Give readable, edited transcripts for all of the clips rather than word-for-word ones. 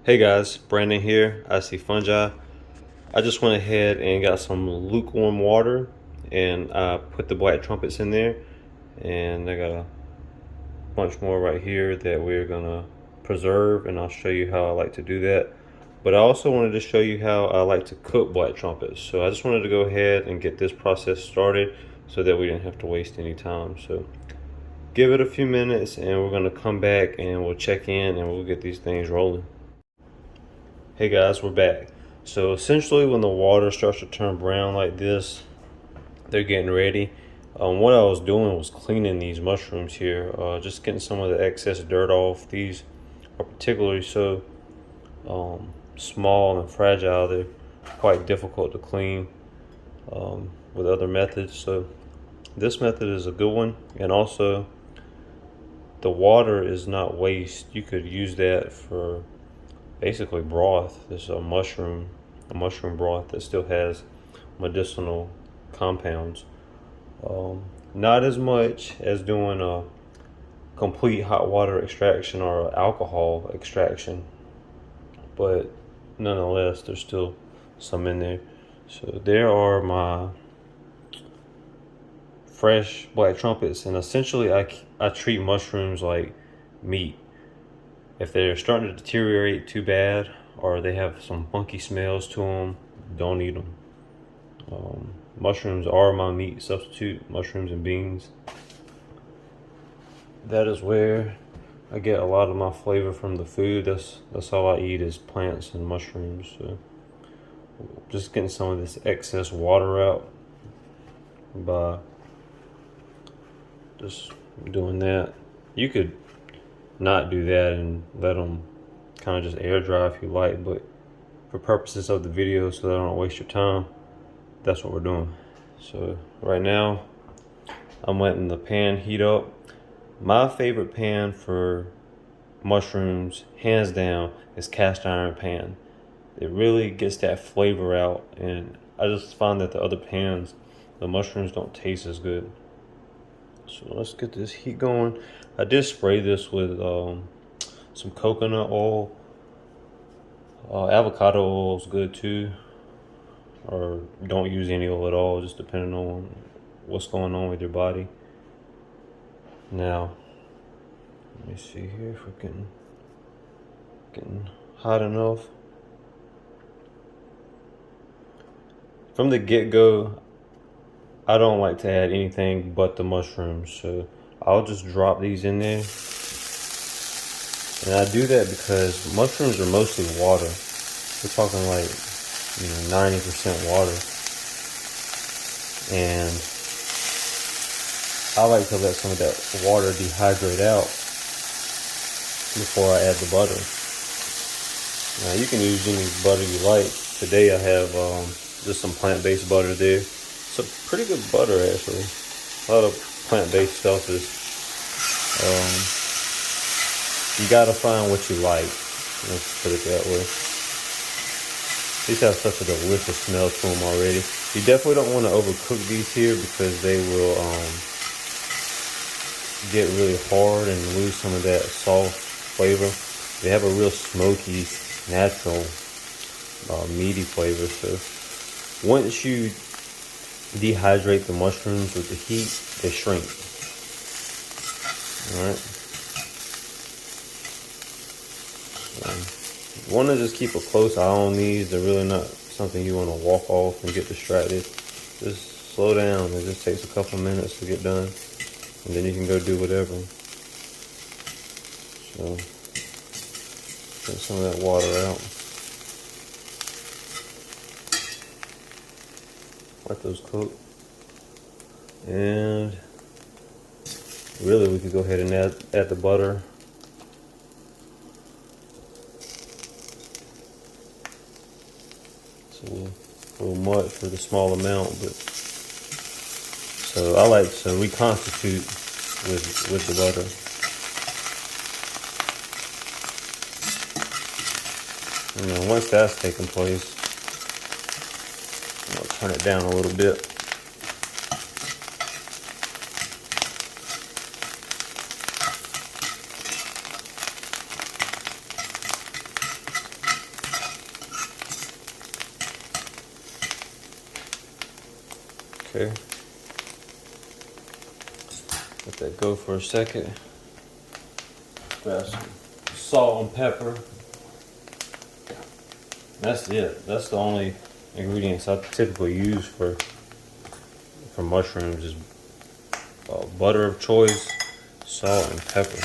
Hey guys, Brandon here. I see fungi. I just went ahead and got some lukewarm water and I put the black trumpets in there, and I got a bunch more right here that we're gonna preserve, and I'll show you how I like to do that. But I also wanted to show you how I like to cook black trumpets. So I just wanted to go ahead and get this process started so that we didn't have to waste any time. So give it a few minutes and we're gonna come back and we'll check in and we'll get these things rolling. Hey guys, we're back. So essentially when the water starts to turn brown like this, they're getting ready. What I was doing was cleaning these mushrooms here, just getting some of the excess dirt off. These are particularly so small and fragile, they're quite difficult to clean with other methods. So this method is a good one, and also the water is not waste. You could use that for basically broth. This is a mushroom broth that still has medicinal compounds. Not as much as doing a complete hot water extraction or alcohol extraction, but nonetheless there's still some in there. So there are my fresh black trumpets, and essentially I treat mushrooms like meat. If they're starting to deteriorate too bad or they have some funky smells to them, don't eat them. Mushrooms are my meat substitute, mushrooms and beans. That is where I get a lot of my flavor from the food. That's all I eat is plants and mushrooms. So just getting some of this excess water out by just doing that. You could not do that and let them kind of just air dry if you like, but for purposes of the video, so that I don't waste your time, that's what we're doing. So right now I'm letting the pan heat up. My favorite pan for mushrooms, hands down, is cast iron pan. It really gets that flavor out, and I just find that the other pans, the mushrooms don't taste as good. So let's get this heat going. I did spray this with some coconut oil. Avocado oil is good too, or don't use any oil at all, just depending on what's going on with your body. Now, let me see here if we're getting hot enough. From the get-go, I don't like to add anything but the mushrooms, so I'll just drop these in there. And I do that because mushrooms are mostly water. We're talking like, 90% water. And I like to let some of that water dehydrate out before I add the butter. Now you can use any butter you like. Today I have just some plant-based butter there. It's a pretty good butter actually. A lot of plant-based stuff is, you gotta find what you like. Let's put it that way. These have such a delicious smell to them already. You definitely don't want to overcook these here because they will get really hard and lose some of that soft flavor. They have a real smoky, natural, meaty flavor. So once you dehydrate the mushrooms with the heat, they shrink. Alright. You want to just keep a close eye on these. They're really not something you want to walk off and get distracted. Just slow down. It just takes a couple minutes to get done, and then you can go do whatever. So get some of that water out. Let those cook. And really we could go ahead and add the butter. It's a little much for the small amount, but so I like to reconstitute with the butter. And then once that's taken place, I'll turn it down a little bit. Okay. Let that go for a second. Grab some salt and pepper. That's it. That's the only ingredients I typically use for mushrooms is butter of choice, salt, and pepper.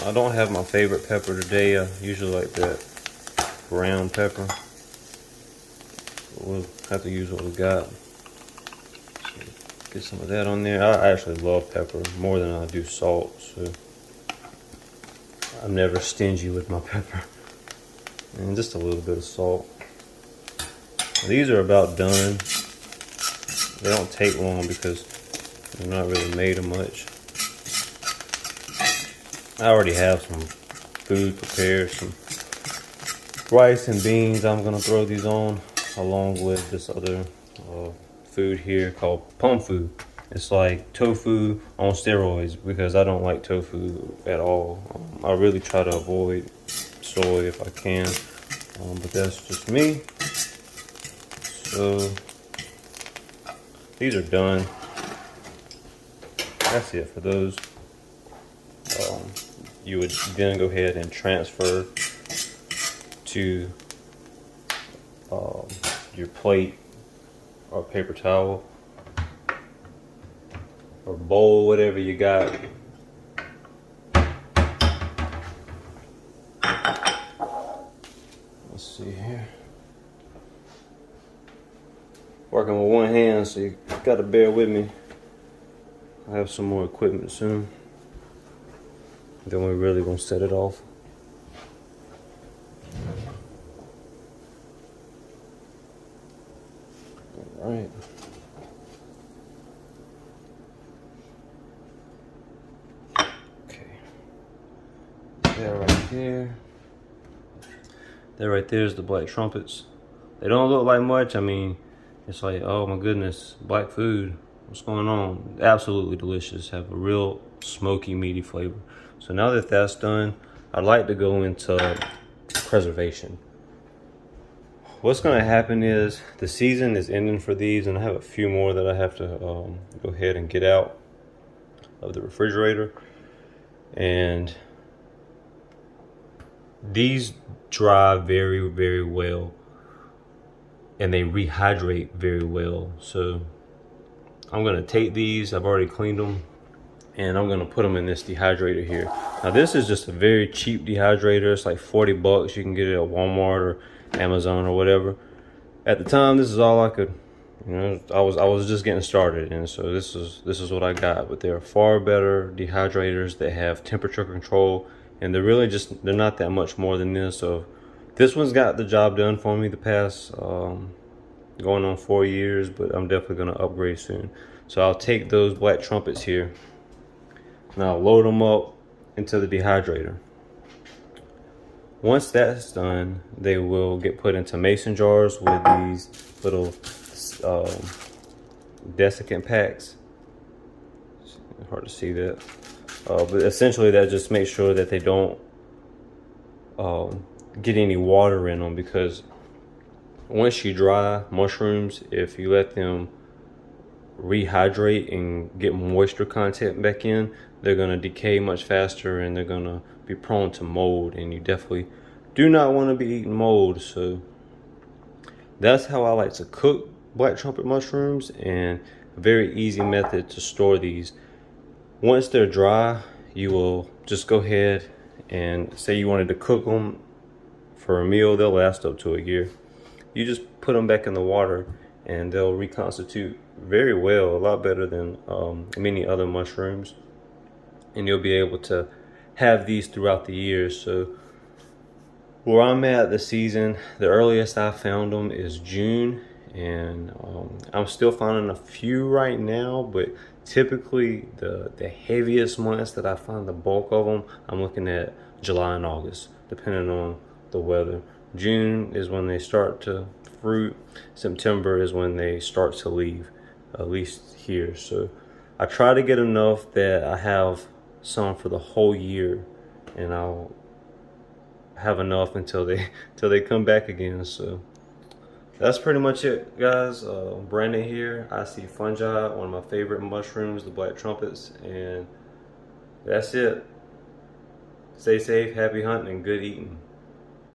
I don't have my favorite pepper today. I usually like that brown pepper. We'll have to use what we got. So get some of that on there. I actually love pepper more than I do salt, so I'm never stingy with my pepper. And just a little bit of salt. These are about done. They don't take long because they're not really made of much. I already have some food prepared, some rice and beans. I'm gonna throw these on along with this other food here called pom food. It's like tofu on steroids because I don't like tofu at all. I really try to avoid soy if I can, but that's just me. So these are done. That's it for those. You would then go ahead and transfer to your plate or paper towel or bowl, whatever you got. Let's see here. Working with one hand, so you gotta bear with me. I have some more equipment soon. Then we're really gonna set it off. All right. Okay. That right there. That right there is the black trumpets. They don't look like much. I mean, it's like, oh my goodness, black food. What's going on? Absolutely delicious. Have a real smoky, meaty flavor. So now that that's done, I'd like to go into preservation. What's going to happen is the season is ending for these, and I have a few more that I have to go ahead and get out of the refrigerator. And these dry very, very well, and they rehydrate very well. So I'm going to take these. I've already cleaned them. And I'm gonna put them in this dehydrator here. Now this is just a very cheap dehydrator. It's like 40 bucks. You can get it at Walmart or Amazon or whatever. At the time, this is all I could, you know, I was just getting started, and so this is what I got. But there are far better dehydrators that have temperature control, and they're not that much more than this. So this one's got the job done for me the past going on 4 years, but I'm definitely gonna upgrade soon. So I'll take those black trumpets here. Now load them up into the dehydrator. Once that's done, they will get put into mason jars with these little desiccant packs. It's hard to see that. But essentially that just makes sure that they don't get any water in them, because once you dry mushrooms, if you let them rehydrate and get moisture content back in, they're going to decay much faster and they're going to be prone to mold, and you definitely do not want to be eating mold. So that's how I like to cook black trumpet mushrooms, and a very easy method to store these. Once they're dry, you will just go ahead and say you wanted to cook them for a meal. They'll last up to a year. You just put them back in the water and they'll reconstitute very well, a lot better than many other mushrooms, and you'll be able to have these throughout the year. So where I'm at the season, the earliest I found them is June, and I'm still finding a few right now, but typically the heaviest months that I find the bulk of them, I'm looking at July and August, depending on the weather. June is when they start to fruit. September is when they start to leave, at least here. So I try to get enough that I have some for the whole year, and I'll have enough until they come back again. So that's pretty much it, guys. Brandon here. I see fungi, one of my favorite mushrooms, the black trumpets, and that's it. Stay safe, happy hunting, and good eating.